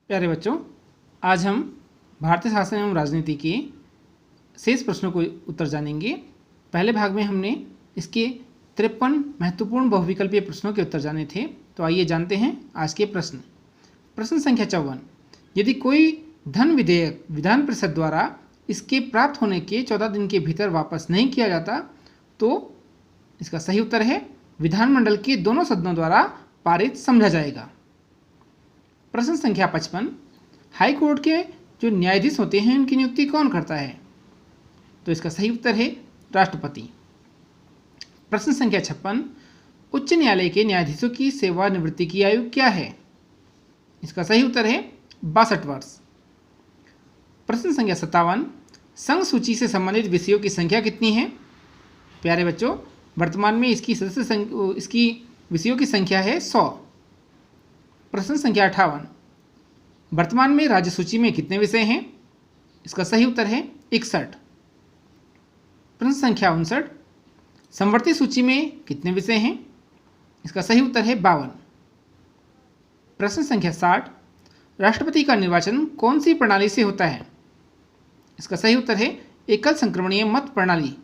प्यारे बच्चों, आज हम भारतीय शासन एवं राजनीति के शेष प्रश्नों को उत्तर जानेंगे। पहले भाग में हमने इसके 53 महत्वपूर्ण बहुविकल्पीय प्रश्नों के उत्तर जाने थे। तो आइए जानते हैं आज के प्रश्न। प्रश्न संख्या 54, यदि कोई धन विधेयक विधान परिषद द्वारा इसके प्राप्त होने के 14 दिन के भीतर वापस नहीं किया जाता तो इसका सही उत्तर है विधानमंडल के दोनों सदनों द्वारा पारित समझा जाएगा। प्रश्न संख्या 55, हाई कोर्ट के जो न्यायाधीश होते हैं उनकी नियुक्ति कौन करता है? तो इसका सही उत्तर है राष्ट्रपति। प्रश्न संख्या 56, उच्च न्यायालय के न्यायाधीशों की सेवानिवृत्ति की आयु क्या है? इसका सही उत्तर है 62 वर्ष। प्रश्न संख्या 57, संघ सूची से संबंधित विषयों की संख्या कितनी है? प्यारे बच्चों, वर्तमान में इसकी विषयों की संख्या है 100। प्रश्न संख्या 58, वर्तमान में राज्य सूची में कितने विषय हैं? इसका सही उत्तर है 61। प्रश्न संख्या 59, समवर्ती सूची में कितने विषय हैं? इसका सही उत्तर है 52। प्रश्न संख्या 60, राष्ट्रपति का निर्वाचन कौन सी प्रणाली से होता है? इसका सही उत्तर है एकल संक्रमणीय मत प्रणाली।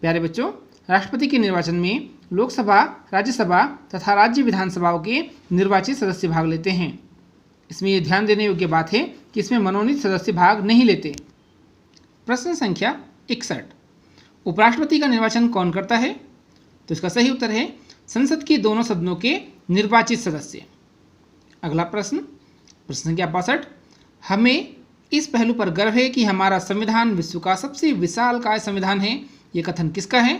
प्यारे बच्चों, राष्ट्रपति के निर्वाचन में लोकसभा, राज्यसभा तथा राज्य विधानसभाओं के निर्वाचित सदस्य भाग लेते हैं। इसमें यह ध्यान देने योग्य बात है कि इसमें मनोनीत सदस्य भाग नहीं लेते। प्रश्न संख्या 61, उपराष्ट्रपति का निर्वाचन कौन करता है? तो इसका सही उत्तर है संसद के दोनों सदनों के निर्वाचित सदस्य। अगला प्रश्न, प्रश्न संख्या 62, हमें इस पहलू पर गर्व है कि हमारा संविधान विश्व का सबसे विशालकाय संविधान है। यह कथन किसका है?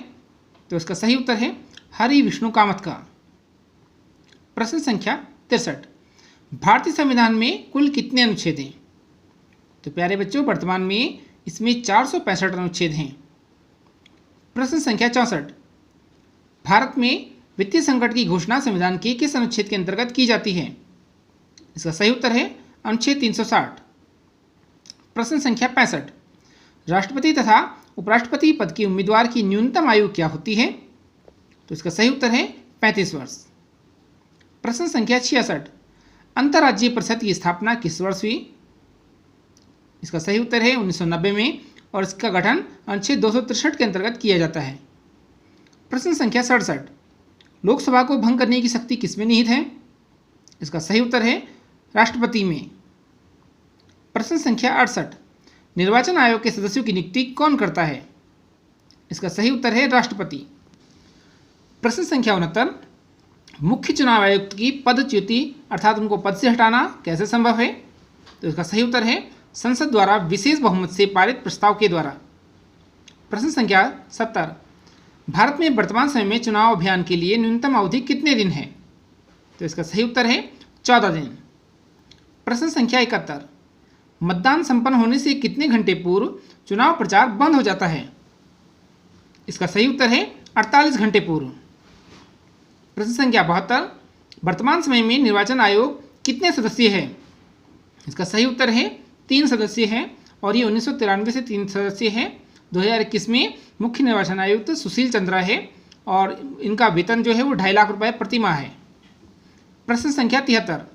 तो इसका सही उत्तर है हरि विष्णु कामत का। प्रश्न संख्या 63, भारतीय संविधान में कुल कितने अनुच्छेद हैं? तो प्यारे बच्चों, वर्तमान में इसमें 465 अनुच्छेद हैं। प्रश्न संख्या 64, भारत में वित्तीय संकट की घोषणा संविधान के किस अनुच्छेद के अंतर्गत की जाती है? इसका सही उत्तर है अनुच्छेद 360। प्रश्न संख्या 65, राष्ट्रपति तथा उपराष्ट्रपति पद के उम्मीदवार की न्यूनतम आयु क्या होती है? तो इसका सही उत्तर है 35 वर्ष। प्रश्न संख्या 66, अंतर्राज्यीय परिषद की स्थापना किस वर्ष हुई? इसका सही उत्तर है 1990 में और इसका गठन अनुच्छेद 263 के अंतर्गत किया जाता है। प्रश्न संख्या 67, लोकसभा को भंग करने की शक्ति किसमें निहित है? इसका सही उत्तर है राष्ट्रपति में। प्रश्न संख्या 68, निर्वाचन आयोग के सदस्यों की नियुक्ति कौन करता है? इसका सही उत्तर है राष्ट्रपति। प्रश्न संख्या 69, मुख्य चुनाव आयुक्त की पदच्युति अर्थात उनको पद से हटाना कैसे संभव है? तो इसका सही उत्तर है संसद द्वारा विशेष बहुमत से पारित प्रस्ताव के द्वारा। प्रश्न संख्या 70, भारत में वर्तमान समय में चुनाव अभियान के लिए न्यूनतम अवधि कितने दिन है? तो इसका सही उत्तर है 14 दिन। प्रश्न संख्या 71, मतदान संपन्न होने से कितने घंटे पूर्व चुनाव प्रचार बंद हो जाता है? इसका सही उत्तर है 48 घंटे पूर्व। प्रश्न संख्या 72, वर्तमान समय में निर्वाचन आयोग कितने सदस्य है? इसका सही उत्तर है 3 सदस्य हैं और ये 1993 से 3 सदस्य हैं। 2021 में मुख्य निर्वाचन आयुक्त सुशील चंद्रा है और इनका वेतन जो है वो 2.5 लाख रुपये प्रति माह है। प्रश्न संख्या 73,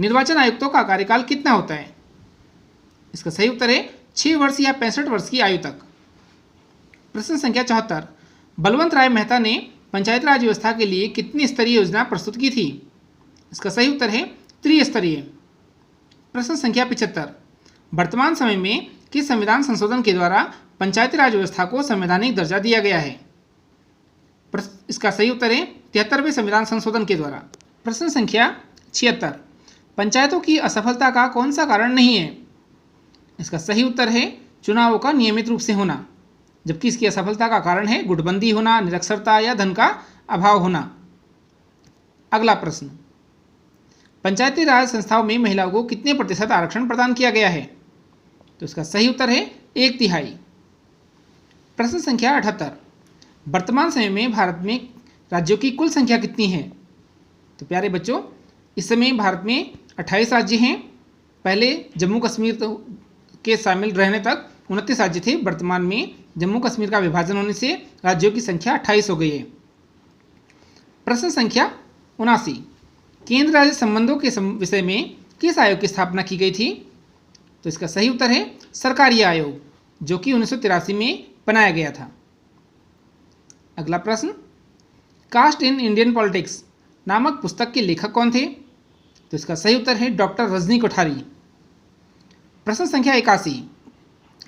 निर्वाचन आयुक्तों का कार्यकाल कितना होता है? इसका सही उत्तर है 6 वर्ष या 65 वर्ष की आयु तक। प्रश्न संख्या 74, बलवंत राय मेहता ने पंचायत राज व्यवस्था के लिए कितनी स्तरीय योजना प्रस्तुत की थी? इसका सही उत्तर है त्रिस्तरीय। प्रश्न संख्या 75, वर्तमान समय में किस संविधान संशोधन के द्वारा पंचायती राज व्यवस्था को संवैधानिक दर्जा दिया गया है? इसका सही उत्तर है 73वें संविधान संशोधन के द्वारा। प्रश्न संख्या 76, पंचायतों की असफलता का कौन सा कारण नहीं है? इसका सही उत्तर है चुनावों का नियमित रूप से होना, जबकि इसकी असफलता का कारण है गुटबंदी होना, निरक्षरता या धन का अभाव होना। अगला प्रश्न, पंचायती राज संस्थाओं में महिलाओं को कितने प्रतिशत आरक्षण प्रदान किया गया है? तो इसका सही उत्तर है 1/3। प्रश्न संख्या 78, वर्तमान समय में भारत में राज्यों की कुल संख्या कितनी है? तो प्यारे बच्चों, इस समय भारत में 28 राज्य हैं। पहले जम्मू कश्मीर के शामिल रहने तक 29 राज्य थे। वर्तमान में जम्मू कश्मीर का विभाजन होने से राज्यों की संख्या 28 हो गई है। प्रश्न संख्या 79, केंद्र राज्य संबंधों के विषय में किस आयोग की स्थापना की गई थी? तो इसका सही उत्तर है सरकारी आयोग, जो कि 1983 में बनाया गया था। अगला प्रश्न, कास्ट इन इंडियन पॉलिटिक्स नामक पुस्तक के लेखक कौन थे? तो इसका सही उत्तर है डॉक्टर रजनी कोठारी। प्रश्न संख्या 81,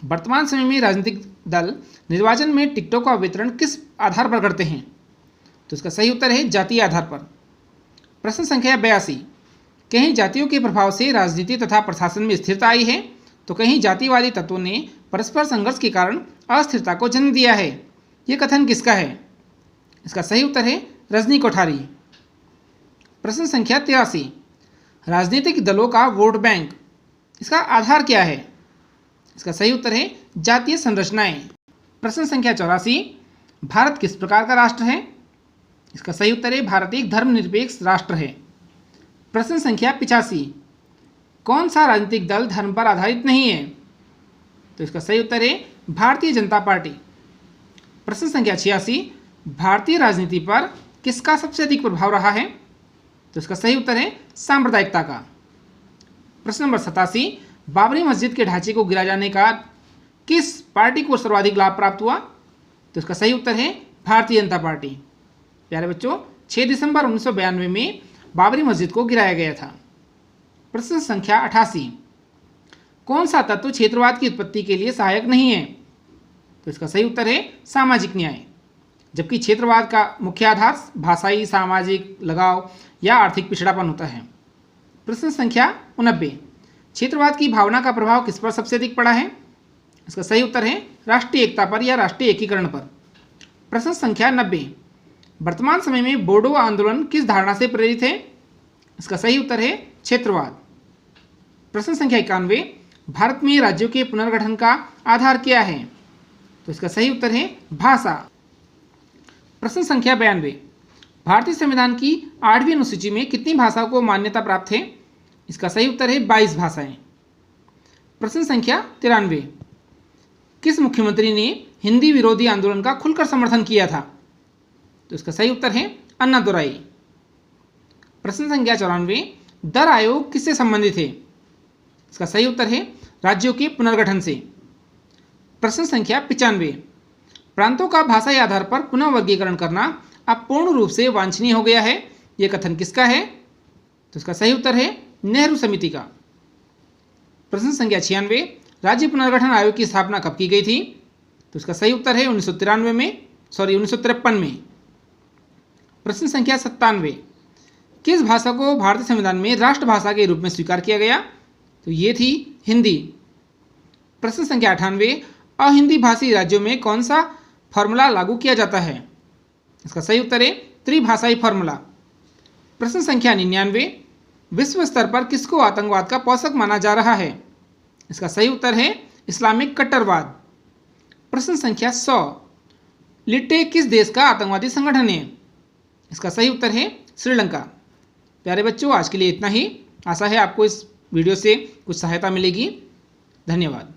वर्तमान समय में राजनीतिक दल निर्वाचन में टिकटों का वितरण किस आधार पर करते हैं? तो इसका सही उत्तर है जातीय आधार पर। प्रश्न संख्या 82, कहीं जातियों के प्रभाव से राजनीति तथा प्रशासन में स्थिरता आई है तो कहीं जातिवादी तत्वों ने परस्पर संघर्ष के कारण अस्थिरता को जन्म दिया है। यह कथन किसका है? इसका सही उत्तर है रजनी कोठारी। प्रश्न संख्या 83, राजनीतिक दलों का वोट बैंक, इसका आधार क्या है? इसका सही उत्तर है जातीय संरचनाएं। प्रश्न संख्या 84, भारत किस प्रकार का राष्ट्र है? इसका सही उत्तर है भारत एक धर्मनिरपेक्ष राष्ट्र है। प्रश्न संख्या 85, कौन सा राजनीतिक दल धर्म पर आधारित नहीं है? तो इसका सही उत्तर है भारतीय जनता पार्टी। प्रश्न संख्या 86, भारतीय राजनीति पर किसका सबसे अधिक प्रभाव रहा है? तो इसका सही उत्तर है सांप्रदायिकता का। प्रश्न नंबर 87, बाबरी मस्जिद के ढांचे को गिरा जाने का किस पार्टी को सर्वाधिक लाभ प्राप्त हुआ? तो इसका सही उत्तर है भारतीय जनता पार्टी। प्यारे बच्चों, 6 दिसंबर 1992 में बाबरी मस्जिद को गिराया गया था। प्रश्न संख्या 88, कौन सा तत्व क्षेत्रवाद की उत्पत्ति के लिए सहायक नहीं है? तो इसका सही उत्तर है सामाजिक न्याय, जबकि क्षेत्रवाद का मुख्य आधार भाषाई, सामाजिक लगाव या आर्थिक पिछड़ापन होता है। प्रश्न संख्या 89, क्षेत्रवाद की भावना का प्रभाव किस पर सबसे अधिक पड़ा है? इसका सही उत्तर है राष्ट्रीय एकता पर या राष्ट्रीय एकीकरण पर। प्रश्न संख्या 90, वर्तमान समय में बोडो आंदोलन किस धारणा से प्रेरित है? इसका सही उत्तर है क्षेत्रवाद। प्रश्न संख्या 91, भारत में राज्यों के पुनर्गठन का आधार क्या है? तो इसका सही उत्तर है भाषा। प्रश्न संख्या 92, भारतीय संविधान की 8वीं अनुसूची में कितनी भाषाओं को मान्यता प्राप्त है? इसका सही उत्तर है 22 भाषाएं। प्रश्न संख्या 93, किस मुख्यमंत्री ने हिंदी विरोधी आंदोलन का खुलकर समर्थन किया था? तो इसका सही उत्तर है अन्नादुराई। प्रश्न संख्या 94, दर आयोग किससे संबंधित है? इसका सही उत्तर है राज्यों के पुनर्गठन से। प्रश्न संख्या 95, प्रांतों का भाषाई आधार पर पुनः वर्गीकरण करना अब पूर्ण रूप से वांछनीय हो गया है। यह कथन किसका है? तो इसका सही उत्तर है नेहरू समिति का। प्रश्न संख्या 96, राज्य पुनर्गठन आयोग की स्थापना कब की गई थी? तो इसका सही उत्तर है 1953 में। प्रश्न संख्या 97, किस भाषा को भारतीय संविधान में राष्ट्रभाषा के रूप में स्वीकार किया गया? तो ये थी हिंदी। प्रश्न संख्या 98, अहिंदी भाषी राज्यों में कौन सा फॉर्मूला लागू किया जाता है? इसका सही उत्तर है त्रिभाषाई फॉर्मूला। प्रश्न संख्या 99, विश्व स्तर पर किसको आतंकवाद का पोषक माना जा रहा है? इसका सही उत्तर है इस्लामिक कट्टरवाद। प्रश्न संख्या 100, लिट्टे किस देश का आतंकवादी संगठन है? इसका सही उत्तर है श्रीलंका। प्यारे बच्चों, आज के लिए इतना ही। आशा है आपको इस वीडियो से कुछ सहायता मिलेगी। धन्यवाद।